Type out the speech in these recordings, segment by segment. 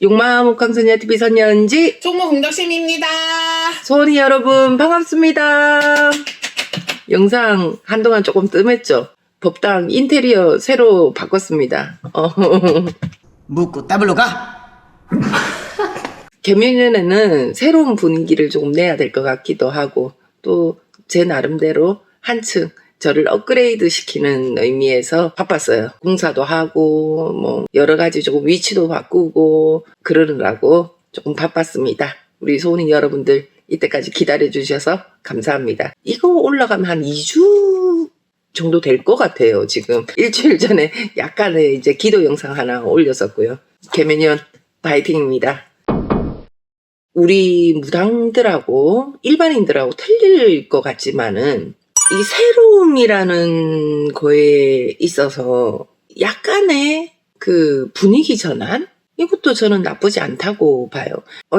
욕마 목강소녀 TV 선녀은지 총무 공덕심입니다. 소원이 여러분 반갑습니다. 영상 한동안 조금 뜸했죠. 법당 인테리어 새로 바꿨습니다. 묻고 따블로 가. 개묘년에는 새로운 분위기를 조금 내야 될 것 같기도 하고 또 제 나름대로 한층 저를 업그레이드 시키는 의미에서 바빴어요. 공사도 하고 뭐 여러 가지 조금 위치도 바꾸고 그러느라고 조금 바빴습니다. 우리 소은이 여러분들 이때까지 기다려 주셔서 감사합니다. 이거 올라가면 한 2주 정도 될 것 같아요. 지금 일주일 전에 약간의 이제 기도 영상 하나 올렸었고요. 개묘년 파이팅입니다. 우리 무당들하고 일반인들하고 틀릴 것 같지만은 이 새로움이라는 거에 있어서 약간의 그 분위기 전환? 이것도 저는 나쁘지 않다고 봐요.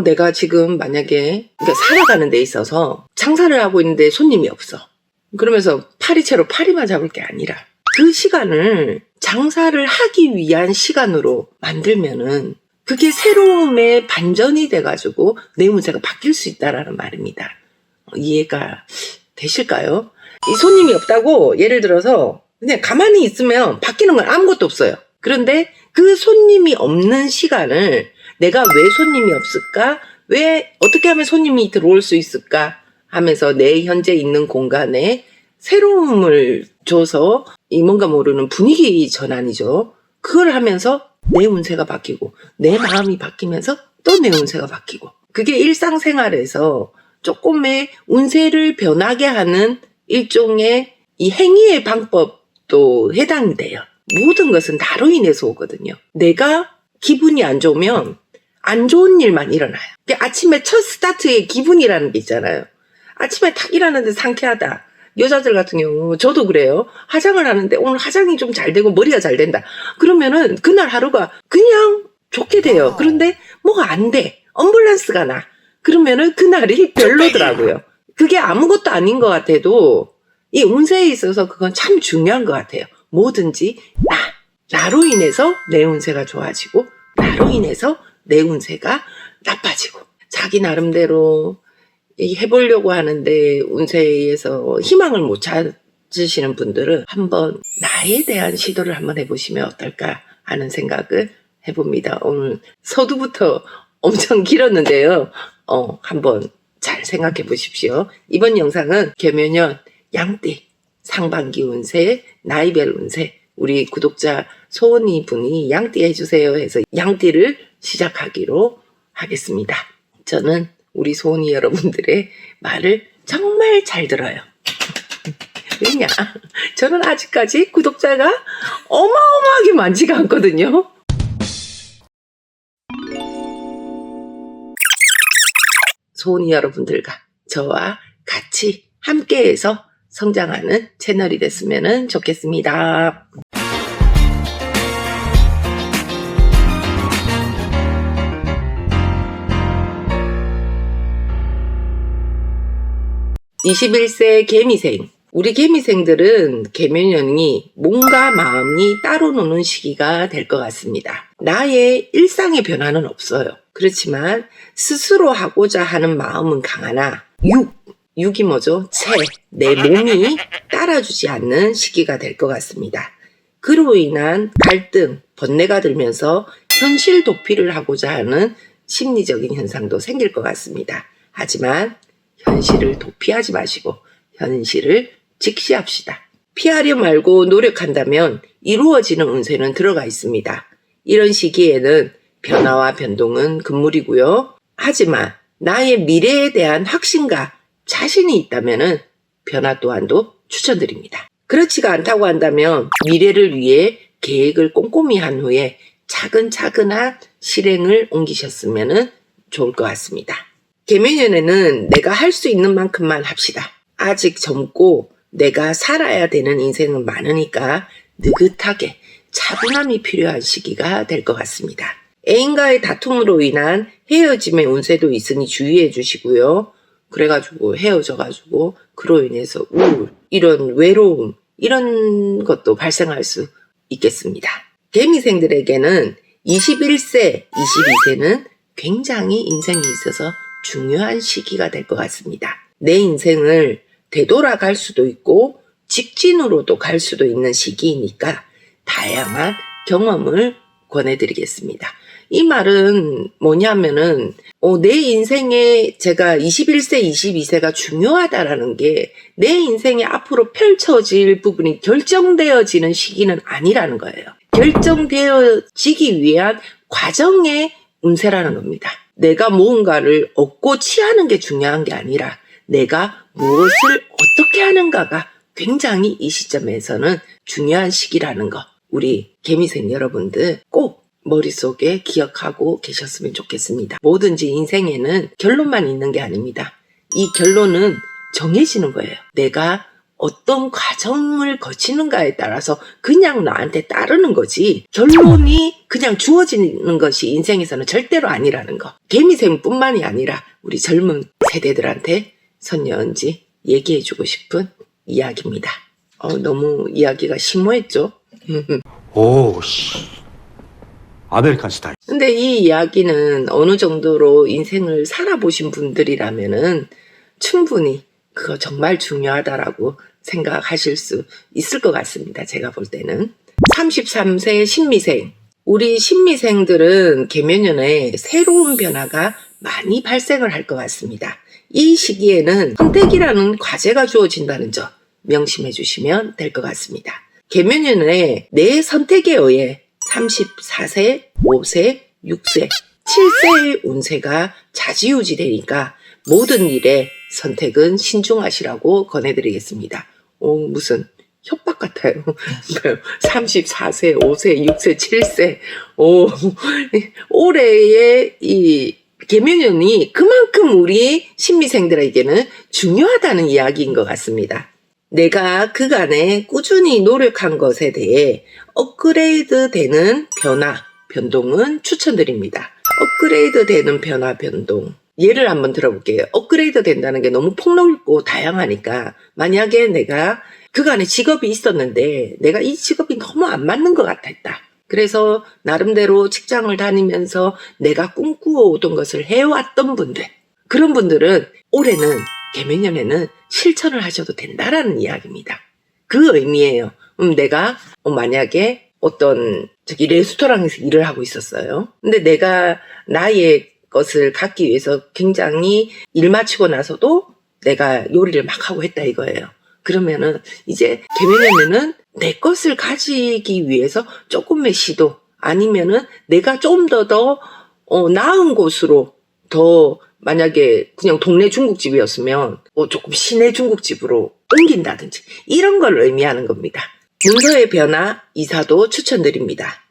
내가 지금 만약에 그러니까 살아가는 데 있어서 장사를 하고 있는데 손님이 없어. 그러면서 파리채로 파리만 잡을 게 아니라 그 시간을 장사를 하기 위한 시간으로 만들면은 그게 새로움의 반전이 돼가지고 내 운세가 바뀔 수 있다라는 말입니다. 이해가 되실까요? 이 손님이 없다고 예를 들어서 그냥 가만히 있으면 바뀌는 건 아무것도 없어요. 그런데 그 손님이 없는 시간을 내가 왜 손님이 없을까? 왜 어떻게 하면 손님이 들어올 수 있을까? 하면서 내 현재 있는 공간에 새로움을 줘서 이 뭔가 모르는 분위기 전환이죠. 그걸 하면서 내 운세가 바뀌고 내 마음이 바뀌면서 또 내 운세가 바뀌고 그게 일상생활에서 조금의 운세를 변하게 하는 일종의 이 행위의 방법도 해당이 돼요. 모든 것은 나로 인해서 오거든요. 내가 기분이 안 좋으면 안 좋은 일만 일어나요. 아침에 첫 스타트의 기분이라는 게 있잖아요. 아침에 탁 일어나는데 상쾌하다. 여자들 같은 경우 저도 그래요. 화장을 하는데 오늘 화장이 좀 잘 되고 머리가 잘 된다. 그러면은 그날 하루가 그냥 좋게 돼요. 그런데 뭐가 안 돼. 엄뷸런스가 나. 그러면은 그날이 별로더라고요. 그게 아무것도 아닌 것 같아도 이 운세에 있어서 그건 참 중요한 것 같아요. 뭐든지 나로 인해서 내 운세가 좋아지고 나로 인해서 내 운세가 나빠지고 자기 나름대로 해보려고 하는데 운세에서 희망을 못 찾으시는 분들은 한번 나에 대한 시도를 한번 해보시면 어떨까 하는 생각을 해봅니다. 오늘 서두부터 엄청 길었는데요. 한번 잘 생각해 보십시오. 이번 영상은 개묘년 양띠 상반기 운세, 나이별 운세 우리 구독자 소은이 분이 양띠 해주세요 해서 양띠를 시작하기로 하겠습니다. 저는 우리 소은이 여러분들의 말을 정말 잘 들어요. 왜냐? 저는 아직까지 구독자가 어마어마하게 많지가 않거든요. 소은이 여러분들과 저와 같이 함께해서 성장하는 채널이 됐으면 좋겠습니다. (21세) 개미생. 우리 개미생들은 개묘년이 몸과 마음이 따로 노는 시기가 될 것 같습니다. 나의 일상의 변화는 없어요. 그렇지만 스스로 하고자 하는 마음은 강하나 육이 뭐죠? 내 몸이 따라주지 않는 시기가 될 것 같습니다. 그로 인한 갈등, 번뇌가 들면서 현실 도피를 하고자 하는 심리적인 현상도 생길 것 같습니다. 하지만 현실을 도피하지 마시고 현실을 직시합시다. 피하려 말고 노력한다면 이루어지는 운세는 들어가 있습니다. 이런 시기에는 변화와 변동은 금물이고요. 하지만 나의 미래에 대한 확신과 자신이 있다면 변화 또한도 추천드립니다. 그렇지가 않다고 한다면 미래를 위해 계획을 꼼꼼히 한 후에 차근차근한 실행을 옮기셨으면 좋을 것 같습니다. 개묘년에는 내가 할 수 있는 만큼만 합시다. 아직 젊고 내가 살아야 되는 인생은 많으니까 느긋하게 차분함이 필요한 시기가 될 것 같습니다. 애인과의 다툼으로 인한 헤어짐의 운세도 있으니 주의해 주시고요. 그래가지고 헤어져가지고 그로 인해서 우울, 이런 외로움 이런 것도 발생할 수 있겠습니다. 개미생들에게는 21세, 22세는 굉장히 인생에 있어서 중요한 시기가 될 것 같습니다. 내 인생을 되돌아갈 수도 있고 직진으로도 갈 수도 있는 시기이니까 다양한 경험을 권해드리겠습니다. 이 말은 뭐냐면은 내 인생에 제가 21세, 22세가 중요하다라는 게 내 인생에 앞으로 펼쳐질 부분이 결정되어지는 시기는 아니라는 거예요. 결정되어지기 위한 과정의 운세라는 겁니다. 내가 무언가를 얻고 취하는 게 중요한 게 아니라 내가 무엇을 어떻게 하는가가 굉장히 이 시점에서는 중요한 시기라는 거, 우리 개미생 여러분들 꼭 머릿속에 기억하고 계셨으면 좋겠습니다. 뭐든지 인생에는 결론만 있는 게 아닙니다. 이 결론은 정해지는 거예요. 내가 어떤 과정을 거치는가에 따라서 그냥 나한테 따르는 거지, 결론이 그냥 주어지는 것이 인생에서는 절대로 아니라는 거. 개미생뿐만이 아니라 우리 젊은 세대들한테 선녀언지 얘기해주고 싶은 이야기입니다. 너무 이야기가 심오했죠? 오, 씨. 아메리칸 스타일. 근데 이 이야기는 어느 정도로 인생을 살아보신 분들이라면은 충분히 그거 정말 중요하다라고 생각하실 수 있을 것 같습니다. 제가 볼 때는. 33세 신미생. 우리 신미생들은 개묘년에 새로운 변화가 많이 발생을 할 것 같습니다. 이 시기에는 선택이라는 과제가 주어진다는 점 명심해 주시면 될 것 같습니다. 개묘년에 내 선택에 의해 34세, 5세, 6세, 7세의 운세가 좌지우지 되니까 모든 일에 선택은 신중하시라고 권해드리겠습니다. 무슨 협박 같아요. 34세, 5세, 6세, 7세. 올해의 이 개묘년이 그만큼 우리 신미생들에게는 중요하다는 이야기인 것 같습니다. 내가 그간에 꾸준히 노력한 것에 대해 업그레이드 되는 변화, 변동은 추천드립니다. 업그레이드 되는 변화, 변동. 예를 한번 들어볼게요. 업그레이드 된다는 게 너무 폭넓고 다양하니까 만약에 내가 그간에 직업이 있었는데 내가 이 직업이 너무 안 맞는 것 같았다. 그래서 나름대로 직장을 다니면서 내가 꿈꾸어오던 것을 해왔던 분들, 그런 분들은 올해는 개묘년에는 실천을 하셔도 된다라는 이야기입니다. 그 의미예요. 내가 만약에 어떤 레스토랑에서 일을 하고 있었어요. 근데 내가 나의 것을 갖기 위해서 굉장히 일 마치고 나서도 내가 요리를 막 하고 했다 이거예요. 그러면은 이제 개묘년에는 내 것을 가지기 위해서 조금의 시도, 아니면은 내가 좀 더 나은 곳으로, 더 만약에 그냥 동네 중국집이었으면 조금 시내 중국집으로 옮긴다든지 이런 걸 의미하는 겁니다. 문서의 변화, 이사도 추천드립니다.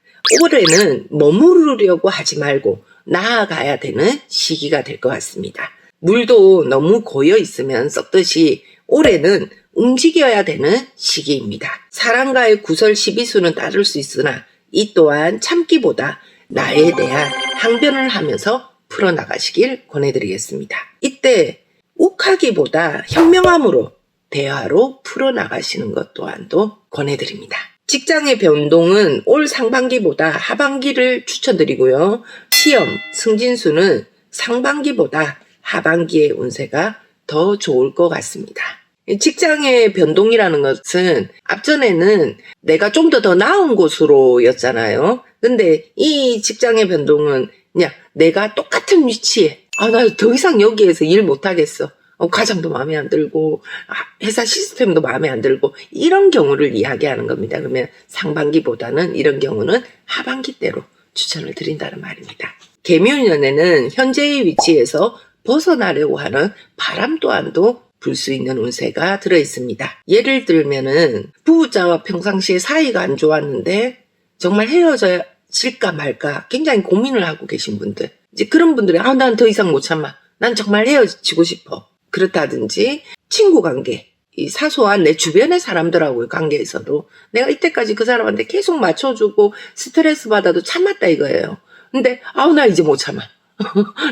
올해는 머무르려고 하지 말고 나아가야 되는 시기가 될 것 같습니다. 물도 너무 고여 있으면 썩듯이 올해는 움직여야 되는 시기입니다. 사랑과의 구설 시비수는 따를 수 있으나 이 또한 참기보다 나에 대한 항변을 하면서 풀어나가시길 권해드리겠습니다. 이때 욱하기보다 현명함으로 대화로 풀어나가시는 것 또한도 권해드립니다. 직장의 변동은 올 상반기보다 하반기를 추천드리고요. 시험, 승진수는 상반기보다 하반기의 운세가 더 좋을 것 같습니다. 직장의 변동이라는 것은 앞전에는 내가 좀 더 나은 곳으로 였잖아요. 근데 이 직장의 변동은 그냥 내가 똑같은 위치에 나 더 이상 여기에서 일 못하겠어. 과정도 마음에 안 들고 회사 시스템도 마음에 안 들고 이런 경우를 이야기하는 겁니다. 그러면 상반기보다는 이런 경우는 하반기 때로 추천을 드린다는 말입니다. 개묘년에는 현재의 위치에서 벗어나려고 하는 바람 또한도 불 수 있는 운세가 들어있습니다. 예를 들면은 부부자와 평상시에 사이가 안 좋았는데 정말 헤어질까 말까 굉장히 고민을 하고 계신 분들, 이제 그런 분들이 난 더 이상 못 참아, 난 정말 헤어지고 싶어, 그렇다든지 친구 관계, 이 사소한 내 주변의 사람들하고의 관계에서도 내가 이때까지 그 사람한테 계속 맞춰주고 스트레스 받아도 참았다 이거예요. 근데 나 이제 못 참아.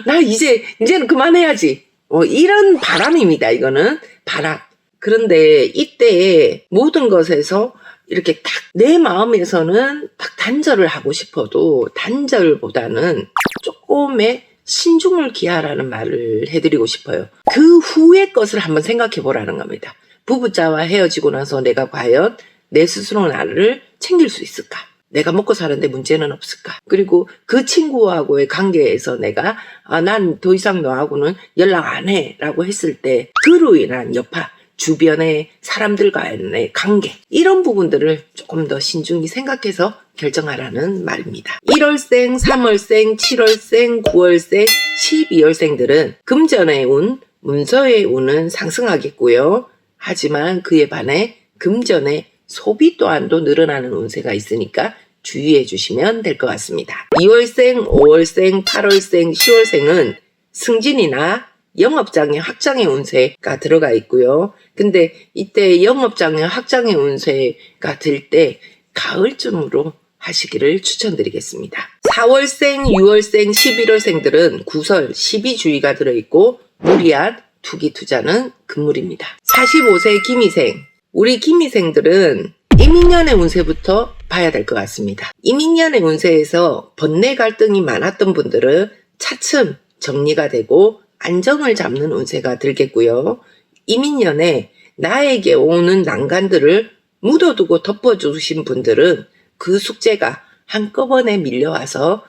나 이제는 그만해야지. 이런 바람입니다. 이거는 바람. 그런데 이때 모든 것에서 이렇게 딱 내 마음에서는 딱 단절을 하고 싶어도 단절보다는 조금의 신중을 기하라는 말을 해드리고 싶어요. 그 후의 것을 한번 생각해 보라는 겁니다. 부부자와 헤어지고 나서 내가 과연 내 스스로 나를 챙길 수 있을까? 내가 먹고 사는데 문제는 없을까? 그리고 그 친구하고의 관계에서 내가 난 더 이상 너하고는 연락 안 해 라고 했을 때 그로 인한 여파, 주변의 사람들과의 관계, 이런 부분들을 조금 더 신중히 생각해서 결정하라는 말입니다. 1월생, 3월생, 7월생, 9월생, 12월생들은 금전의 운, 문서의 운은 상승하겠고요. 하지만 그에 반해 금전의 소비 또한도 늘어나는 운세가 있으니까 주의해 주시면 될 것 같습니다. 2월생, 5월생, 8월생, 10월생은 승진이나 영업장애 확장의 운세가 들어가 있고요. 근데 이때 영업장애 확장의 운세가 들 때 가을쯤으로 하시기를 추천드리겠습니다. 4월생, 6월생, 11월생들은 구설, 시비주의가 들어있고 무리한 투기 투자는 금물입니다. 45세 김희생, 우리 김희생들은 이민년의 운세부터 봐야 될 것 같습니다. 이민년의 운세에서 번뇌 갈등이 많았던 분들은 차츰 정리가 되고 안정을 잡는 운세가 들겠고요. 이민년에 나에게 오는 난관들을 묻어두고 덮어주신 분들은 그 숙제가 한꺼번에 밀려와서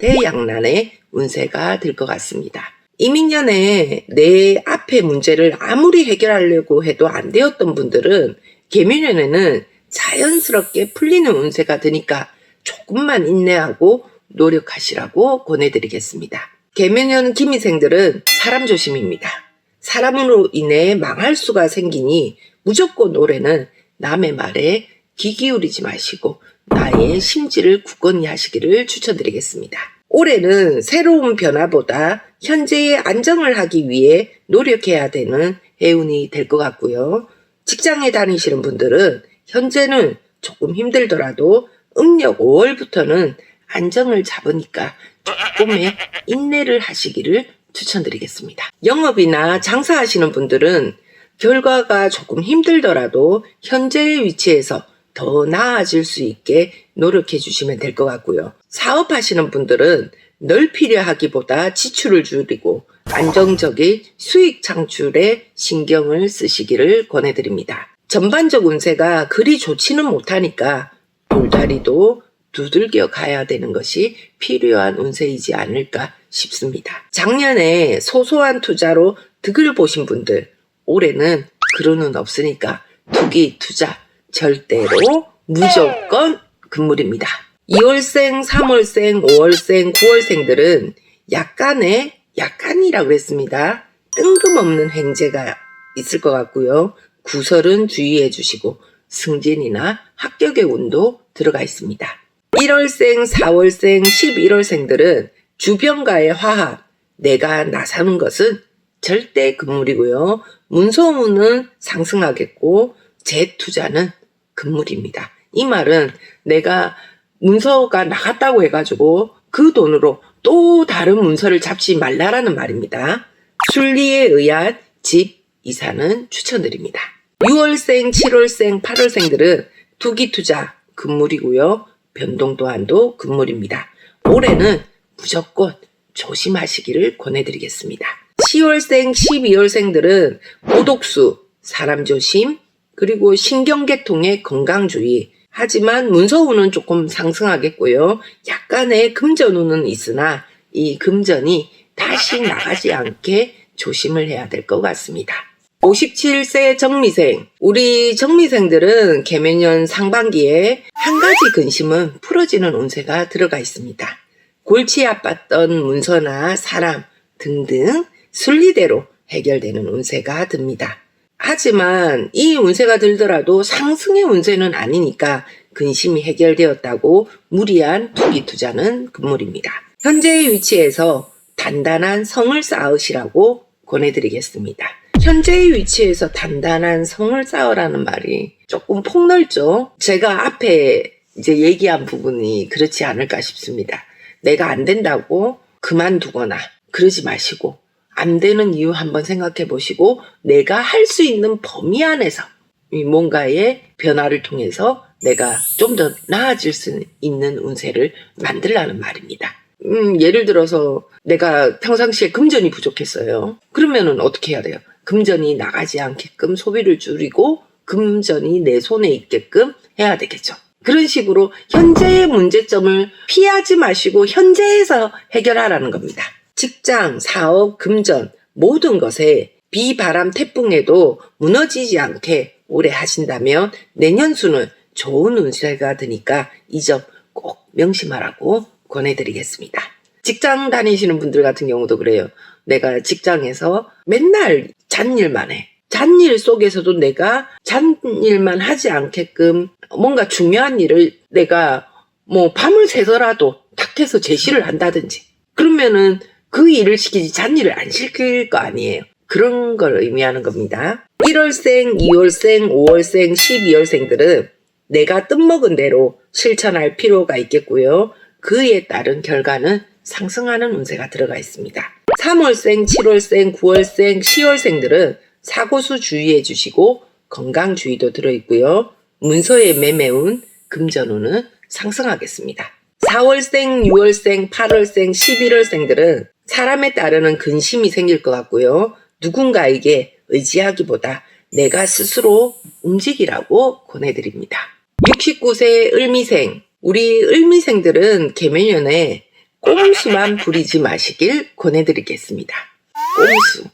진퇴양난의 운세가 될 것 같습니다. 이민년에 내 앞의 문제를 아무리 해결하려고 해도 안 되었던 분들은 개묘년에는 자연스럽게 풀리는 운세가 드니까 조금만 인내하고 노력하시라고 권해드리겠습니다. 개묘년 김희생들은 사람 조심입니다. 사람으로 인해 망할 수가 생기니 무조건 올해는 남의 말에 귀 기울이지 마시고 나의 심지를 굳건히 하시기를 추천드리겠습니다. 올해는 새로운 변화보다 현재의 안정을 하기 위해 노력해야 되는 해운이 될 것 같고요. 직장에 다니시는 분들은 현재는 조금 힘들더라도 음력 5월부터는 안정을 잡으니까 조금의 인내를 하시기를 추천드리겠습니다. 영업이나 장사하시는 분들은 결과가 조금 힘들더라도 현재의 위치에서 더 나아질 수 있게 노력해 주시면 될 것 같고요. 사업하시는 분들은 넓히려 하기보다 지출을 줄이고 안정적인 수익 창출에 신경을 쓰시기를 권해드립니다. 전반적 운세가 그리 좋지는 못하니까 돌다리도 두들겨 가야 되는 것이 필요한 운세이지 않을까 싶습니다. 작년에 소소한 투자로 득을 보신 분들, 올해는 그로는 없으니까 투기, 투자 절대로 무조건 금물입니다. 2월생, 3월생, 5월생, 9월생들은 약간이라고 했습니다. 뜬금없는 횡재가 있을 것 같고요. 구설은 주의해 주시고 승진이나 합격의 운도 들어가 있습니다. 1월생, 4월생, 11월생들은 주변과의 화합, 내가 나서는 것은 절대 금물이고요. 문서운은 상승하겠고 재투자는 금물입니다. 이 말은 내가 문서가 나갔다고 해가지고 그 돈으로 또 다른 문서를 잡지 말라라는 말입니다. 순리에 의한 집 이사는 추천드립니다. 6월생, 7월생, 8월생들은 투기 투자 금물이고요. 변동 또한도 금물입니다. 올해는 무조건 조심하시기를 권해드리겠습니다. 10월생, 12월생들은 고독수, 사람 조심, 그리고 신경계통의 건강주의. 하지만 문서운은 조금 상승하겠고요. 약간의 금전운은 있으나 이 금전이 다시 나가지 않게 조심을 해야 될 것 같습니다. 57세 정미생. 우리 정미생들은 개묘년 상반기에 한 가지 근심은 풀어지는 운세가 들어가 있습니다. 골치 아팠던 문서나 사람 등등 순리대로 해결되는 운세가 듭니다. 하지만 이 운세가 들더라도 상승의 운세는 아니니까 근심이 해결되었다고 무리한 투기 투자는 금물입니다. 현재의 위치에서 단단한 성을 쌓으시라고 권해드리겠습니다. 현재의 위치에서 단단한 성을 쌓으라는 말이 조금 폭넓죠. 제가 앞에 이제 얘기한 부분이 그렇지 않을까 싶습니다. 내가 안 된다고 그만두거나 그러지 마시고 안 되는 이유 한번 생각해 보시고 내가 할 수 있는 범위 안에서 뭔가의 변화를 통해서 내가 좀 더 나아질 수 있는 운세를 만들라는 말입니다. 예를 들어서 내가 평상시에 금전이 부족했어요. 그러면은 어떻게 해야 돼요? 금전이 나가지 않게끔 소비를 줄이고 금전이 내 손에 있게끔 해야 되겠죠. 그런 식으로 현재의 문제점을 피하지 마시고 현재에서 해결하라는 겁니다. 직장, 사업, 금전 모든 것에 비바람 태풍에도 무너지지 않게 오래 하신다면 내년수는 좋은 운세가 드니까 이 점 꼭 명심하라고 권해드리겠습니다. 직장 다니시는 분들 같은 경우도 그래요. 내가 직장에서 맨날 잔일만 해. 잔일 속에서도 내가 잔일만 하지 않게끔 뭔가 중요한 일을 내가 뭐 밤을 새서라도 탁 해서 제시를 한다든지 그러면은 그 일을 시키지 잔일을 안 시킬 거 아니에요. 그런 걸 의미하는 겁니다. 1월생, 2월생, 5월생, 12월생들은 내가 뜻먹은 대로 실천할 필요가 있겠고요. 그에 따른 결과는 상승하는 운세가 들어가 있습니다. 3월생, 7월생, 9월생, 10월생들은 사고수 주의해 주시고 건강 주의도 들어있고요. 문서의 매매운, 금전운은 상승하겠습니다. 4월생, 6월생, 8월생, 11월생들은 사람에 따르는 근심이 생길 것 같고요. 누군가에게 의지하기보다 내가 스스로 움직이라고 권해드립니다. 69세 을미생, 우리 을미생들은 개묘년에 꼼수만 부리지 마시길 권해드리겠습니다.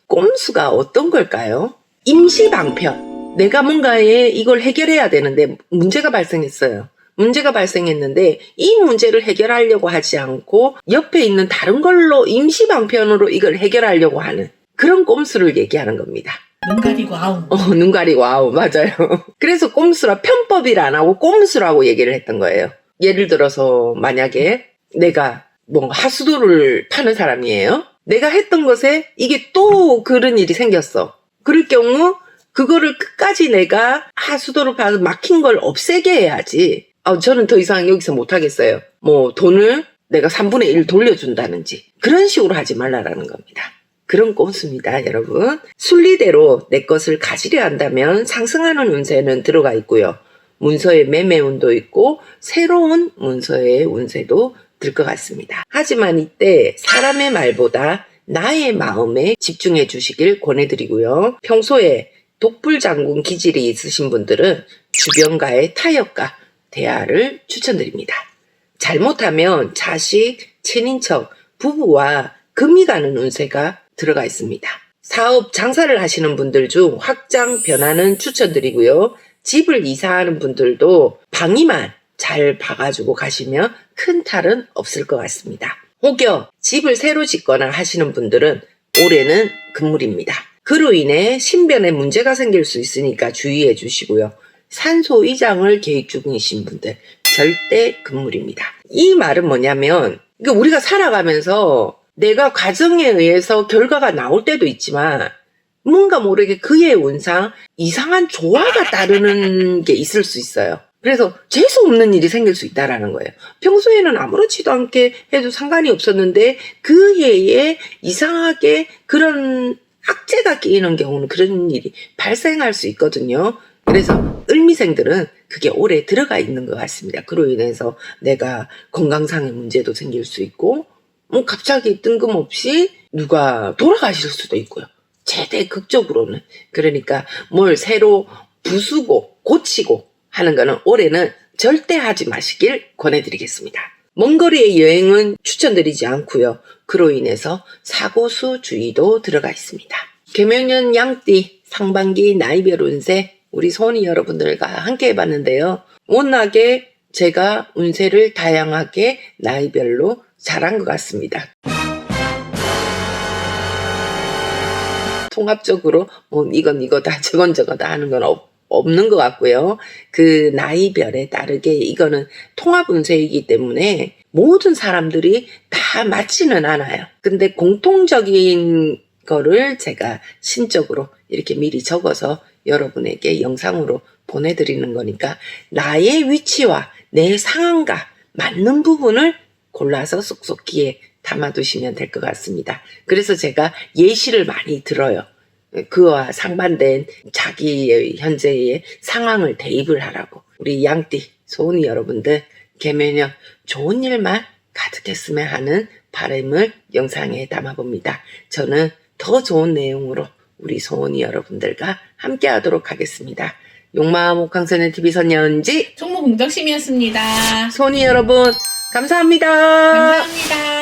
꼼수가 어떤 걸까요? 임시방편. 내가 뭔가에 이걸 해결해야 되는데 문제가 발생했어요. 문제가 발생했는데 이 문제를 해결하려고 하지 않고 옆에 있는 다른 걸로 임시방편으로 이걸 해결하려고 하는 그런 꼼수를 얘기하는 겁니다. 눈 가리고 아웅. 눈 가리고 아우, 맞아요. 그래서 꼼수라 편법이라 안 하고 꼼수라고 얘기를 했던 거예요. 예를 들어서 만약에 내가 뭔가 하수도를 파는 사람이에요. 내가 했던 것에 이게 또 그런 일이 생겼어. 그럴 경우 그거를 끝까지 내가 하수도를 파서 막힌 걸 없애게 해야지. 저는 더 이상 여기서 못하겠어요. 뭐 돈을 내가 3분의 1 돌려준다든지 그런 식으로 하지 말라라는 겁니다. 그런 꼼수입니다, 여러분. 순리대로 내 것을 가지려 한다면 상승하는 운세는 들어가 있고요. 문서의 매매운도 있고 새로운 문서의 운세도 들 것 같습니다. 하지만 이때 사람의 말보다 나의 마음에 집중해 주시길 권해드리고요. 평소에 독불장군 기질이 있으신 분들은 주변과의 타협과 대화를 추천드립니다. 잘못하면 자식, 친인척, 부부와 금이 가는 운세가 들어가 있습니다. 사업, 장사를 하시는 분들 중 확장, 변화는 추천드리고요. 집을 이사하는 분들도 방위만 잘 봐가지고 가시면 큰 탈은 없을 것 같습니다. 혹여 집을 새로 짓거나 하시는 분들은 올해는 금물입니다. 그로 인해 신변에 문제가 생길 수 있으니까 주의해 주시고요. 산소 이장을 계획 중이신 분들 절대 금물입니다. 이 말은 뭐냐면 우리가 살아가면서 내가 과정에 의해서 결과가 나올 때도 있지만 뭔가 모르게 그의 운상 이상한 조화가 따르는 게 있을 수 있어요. 그래서 재수 없는 일이 생길 수 있다라는 거예요. 평소에는 아무렇지도 않게 해도 상관이 없었는데 그 해에 이상하게 그런 악재가 끼이는 경우는 그런 일이 발생할 수 있거든요. 그래서 을미생들은 그게 올해 들어가 있는 것 같습니다. 그로 인해서 내가 건강상의 문제도 생길 수 있고 갑자기 뜬금없이 누가 돌아가실 수도 있고요. 최대 극적으로는. 그러니까 뭘 새로 부수고 고치고 하는 거는 올해는 절대 하지 마시길 권해드리겠습니다. 먼 거리의 여행은 추천드리지 않고요. 그로 인해서 사고수 주의도 들어가 있습니다. 개묘년 양띠 상반기 나이별 운세 우리 소원이 여러분들과 함께 해봤는데요. 워낙에 제가 운세를 다양하게 나이별로 잘한 것 같습니다. 통합적으로 이건 이거다 저건 저거다 하는 건 없는 것 같고요. 그 나이별에 따르게 이거는 통합 운세이기 때문에 모든 사람들이 다 맞지는 않아요. 근데 공통적인 거를 제가 신적으로 이렇게 미리 적어서 여러분에게 영상으로 보내드리는 거니까 나의 위치와 내 상황과 맞는 부분을 골라서 쏙쏙 귀에 담아두시면 될 것 같습니다. 그래서 제가 예시를 많이 들어요. 그와 상반된 자기의 현재의 상황을 대입을 하라고. 우리 양띠, 소은이 여러분들 개면역 좋은 일만 가득했으면 하는 바람을 영상에 담아봅니다. 저는 더 좋은 내용으로 우리 소은이 여러분들과 함께 하도록 하겠습니다. 용마음 옥황선의 TV 선연지 총무 공정심이었습니다. 소은이 여러분 감사합니다. 감사합니다.